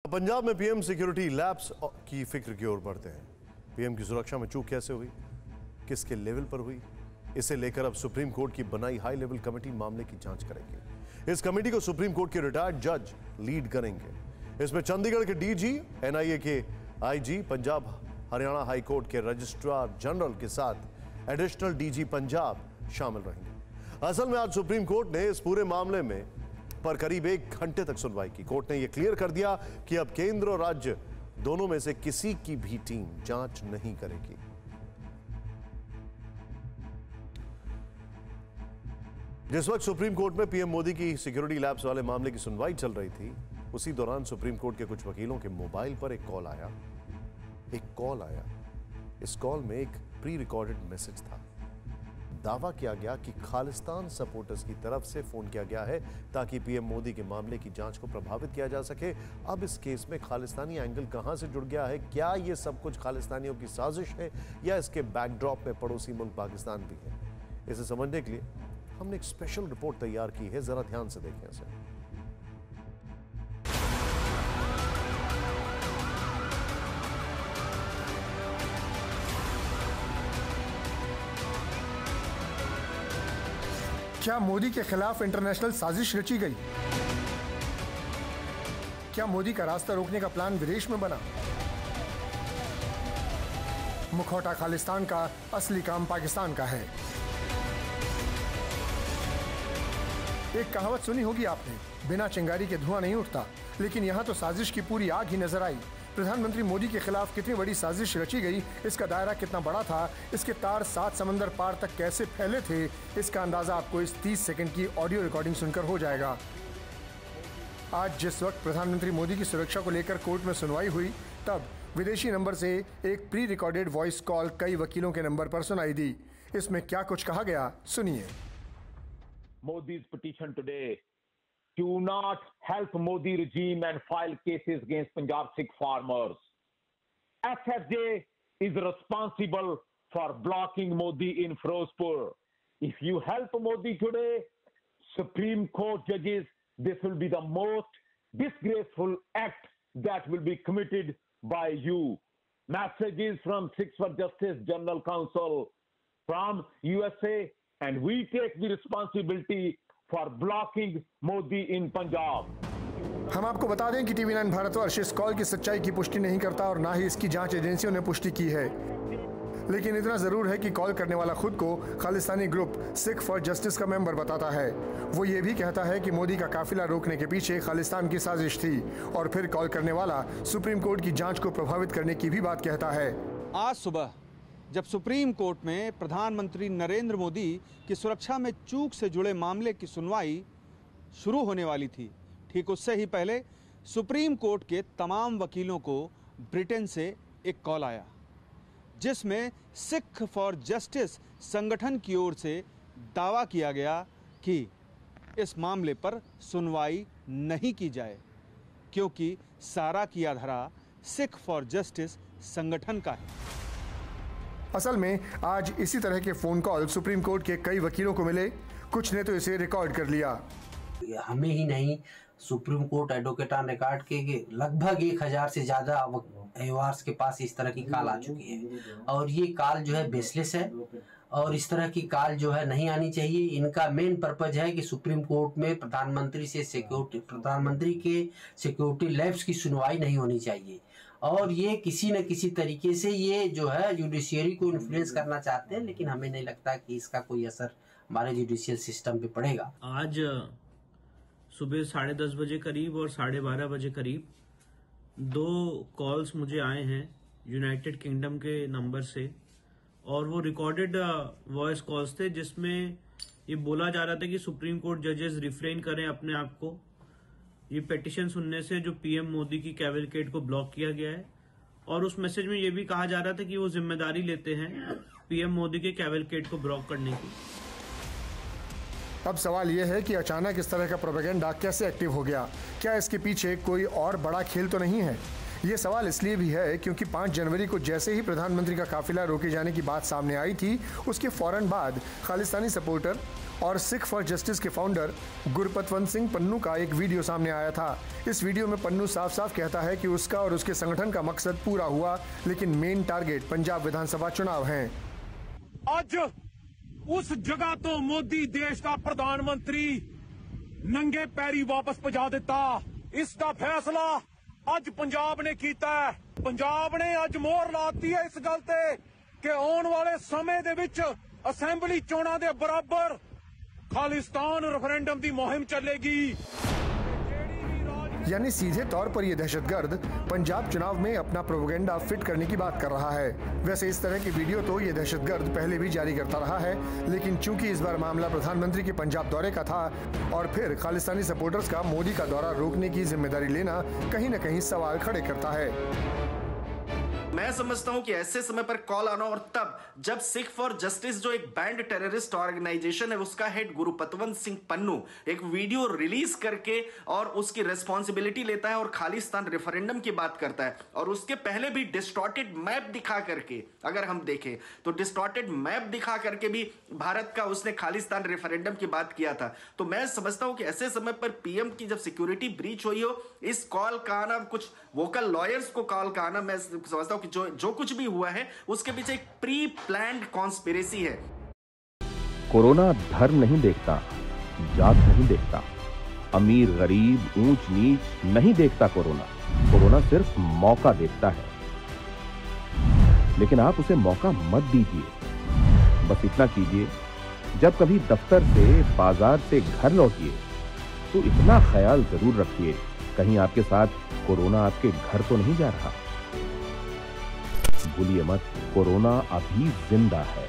पंजाब में PM security lapse की फिक्र की ओर बढ़ते हैं। पीएम की सुरक्षा में चूक कैसे हुई, किसके लेवल पर हुई, इसे लेकर अब सुप्रीम कोर्ट की बनाई हाई लेवल कमेटी मामले की जांच करेगी। इस कमेटी को सुप्रीम कोर्ट के रिटायर्ड जज लीड करेंगे। इसमें चंडीगढ़ के डीजी, एनआईए के IG, Punjab Haryana high court के रजिस्ट्रार जनरल के साथ एडिशनल डीजी पंजाब शामिल रहेंगे। असल में आज सुप्रीम कोर्ट ने इस पूरे मामले में पर करीब 1 घंटे तक सुनवाई की। कोर्ट ने यह क्लियर कर दिया कि अब केंद्र और राज्य दोनों में से किसी की भी टीम जांच नहीं करेगी। जिस वक्त सुप्रीम कोर्ट में पीएम मोदी की सिक्योरिटी लैब्स वाले मामले की सुनवाई चल रही थी, उसी दौरान सुप्रीम कोर्ट के कुछ वकीलों के मोबाइल पर एक कॉल आया। इस कॉल में एक प्री रिकॉर्डेड मैसेज था। दावा किया गया कि खालिस्तान सपोर्टर्स की तरफ से फोन किया गया है ताकि पीएम मोदी के मामले की जांच को प्रभावित किया जा सके। अब इस केस में खालिस्तानी एंगल कहां से जुड़ गया है? क्या यह सब कुछ खालिस्तानियों की साजिश है या इसके बैकड्रॉप में पड़ोसी मुल्क पाकिस्तान भी है? इसे समझने के लिए हमने एक स्पेशल रिपोर्ट तैयार की है, जरा ध्यान से देखें इसे। क्या मोदी के खिलाफ इंटरनेशनल साजिश रची गई? क्या मोदी का रास्ता रोकने का प्लान विदेश में बना? मुखौटा खालिस्तान का, असली काम पाकिस्तान का है। एक कहावत सुनी होगी आपने, बिना चिंगारी के धुआं नहीं उठता। लेकिन यहां तो साजिश की पूरी आग ही नजर आई। प्रधानमंत्री मोदी के खिलाफ कितनी बड़ी साजिश रची गई, इसका दायरा कितना बड़ा था, इसके तार 7 समंदर पार तक कैसे फैले थे, इसका अंदाजा आपको इस 30 सेकंड की ऑडियो रिकॉर्डिंग सुनकर हो जाएगा। आज जिस वक्त प्रधानमंत्री मोदी की सुरक्षा को लेकर कोर्ट में सुनवाई हुई, तब विदेशी नंबर से एक प्री रिकॉर्डेड वॉइस कॉल कई वकीलों के नंबर पर सुनाई दी। इसमें क्या कुछ कहा गया, सुनिए। Modi's petition today to not help Modi regime and file cases against Punjab Sikh farmers. SFJ is responsible for blocking Modi in Firozpur. If you help Modi today, Supreme Court judges, this will be the most disgraceful act that will be committed by you. Messages from Sikhs for Justice General Council from USA, and we take the responsibility for blocking Modi in Punjab. हम आपको बता दें कि TV9 Bharatvarsh इस call की सच्चाई की पुष्टि नहीं करता और ना ही इसकी जांच एजेंसियों ने पुष्टि की है। लेकिन इतना जरूर है कि कॉल करने वाला खुद को Khalistani group Sikh for justice का मेंबर बताता है। वो ये भी कहता है कि मोदी का काफिला रोकने के पीछे खालिस्तान की साजिश थी, और फिर कॉल करने वाला सुप्रीम कोर्ट की जांच को प्रभावित करने की भी बात कहता है। आज सुबह जब सुप्रीम कोर्ट में प्रधानमंत्री नरेंद्र मोदी की सुरक्षा में चूक से जुड़े मामले की सुनवाई शुरू होने वाली थी, ठीक उससे ही पहले सुप्रीम कोर्ट के तमाम वकीलों को ब्रिटेन से एक कॉल आया, जिसमें सिख फॉर जस्टिस संगठन की ओर से दावा किया गया कि इस मामले पर सुनवाई नहीं की जाए, क्योंकि सारा किया धरा सिख फॉर जस्टिस संगठन का है। असल में आज इसी तरह के फोन कॉल सुप्रीम कोर्ट के कई वकीलों को मिले। कुछ ने तो इसे रिकॉर्ड कर लिया। हमें ही नहीं, supreme court advocate on record के लगभग 1000 से ज्यादा एवार्स के पास इस तरह की कॉल आ चुकी है, और ये कॉल जो है बेसलेस है, और इस तरह की कॉल जो है नहीं आनी चाहिए। इनका मेन पर्पज है कि सुप्रीम कोर्ट में प्रधानमंत्री के सिक्योरिटी लैब्स की सुनवाई नहीं होनी चाहिए, और ये किसी न किसी तरीके से ये जो है जुडिशियरी को इन्फ्लुएंस करना चाहते हैं। लेकिन हमें नहीं लगता कि इसका कोई असर हमारे जुडिशियल सिस्टम पे पड़ेगा। आज सुबह 10:30 बजे करीब और 12:30 बजे करीब 2 कॉल्स मुझे आए हैं यूनाइटेड किंगडम के नंबर से, और वो रिकॉर्डेड वॉइस कॉल्स थे, जिसमें ये बोला जा रहा था कि सुप्रीम कोर्ट जजेस रिफ्रेन करें अपने आप को ये पिटीशन सुनने से जो पीएम मोदी की कैवलकेड को ब्लॉक किया गया है। और उस मैसेज में ये भी कहा जा रहा था कि वो जिम्मेदारी लेते हैं पीएम मोदी के कैवलकेड को ब्लॉक करने की। अब सवाल यह है कि अचानक इस तरह का प्रोपेगेंडा कैसे एक्टिव हो गया? क्या इसके पीछे कोई और बड़ा खेल तो नहीं है? ये सवाल इसलिए भी है क्योंकि 5 जनवरी को जैसे ही प्रधानमंत्री का काफिला रोके जाने की बात सामने आई थी, उसके फौरन बाद खालिस्तानी सपोर्टर और सिख फॉर जस्टिस के फाउंडर गुरपतवंत सिंह पन्नू का एक वीडियो सामने आया था। इस वीडियो में पन्नू साफ साफ कहता है कि उसका और उसके संगठन का मकसद पूरा हुआ, लेकिन मेन टारगेट पंजाब विधानसभा चुनाव हैं। आज उस जगह तो मोदी देश का प्रधानमंत्री नंगे पैरी वापस पहुंचा दिता। इसका फैसला आज पंजाब ने कीता है। पंजाब ने आज मोहर लाती है इस गल ते कि आने वाले समय दे विच असेंबली चोणां दे बराबर खालिस्तान रेफरेंडम की मुहिम चलेगी। यानी सीधे तौर पर यह दहशतगर्द पंजाब चुनाव में अपना प्रोपेगेंडा फिट करने की बात कर रहा है। वैसे इस तरह की वीडियो तो ये दहशतगर्द पहले भी जारी करता रहा है, लेकिन चूंकि इस बार मामला प्रधानमंत्री के पंजाब दौरे का था और फिर खालिस्तानी सपोर्टर्स का मोदी का दौरा रोकने की जिम्मेदारी लेना कहीं न कहीं सवाल खड़े करता है। मैं समझता हूं कि ऐसे समय पर कॉल आना, और तब जब सिख फॉर जस्टिस जो एक बैंड टेररिस्ट ऑर्गेनाइजेशन है उसका हेड गुरपतवंत सिंह पन्नू एक वीडियो रिलीज करके और उसकी रिस्पॉन्सिबिलिटी लेता है और खालिस्तान रेफरेंडम की बात करता है, और उसके पहले भी डिस्टॉर्टेड मैप दिखा करके अगर हम देखें तो डिस्टॉर्टेड मैप दिखा करके भी भारत का उसने खालिस्तान रेफरेंडम की बात किया था। तो मैं समझता हूं कि ऐसे समय पर पीएम की जब सिक्योरिटी ब्रीच हुई हो, इस कॉल का आना, कुछ वोकल लॉयर्स को कॉल का आना, मैं समझता हूं कि जो कुछ भी हुआ है उसके पीछे एक प्री प्लान्ड कॉन्स्पिरेसी है। कोरोना धर्म नहीं देखता, जात नहीं देखता, अमीर गरीब ऊंच नीच नहीं देखता। कोरोना सिर्फ मौका देखता है, लेकिन आप उसे मौका मत दीजिए। बस इतना कीजिए, जब कभी दफ्तर से बाजार से घर लौटिए तो इतना ख्याल जरूर रखिए कहीं आपके साथ कोरोना आपके घर तो नहीं जा रहा। भूलिए मत, कोरोना अभी जिंदा है।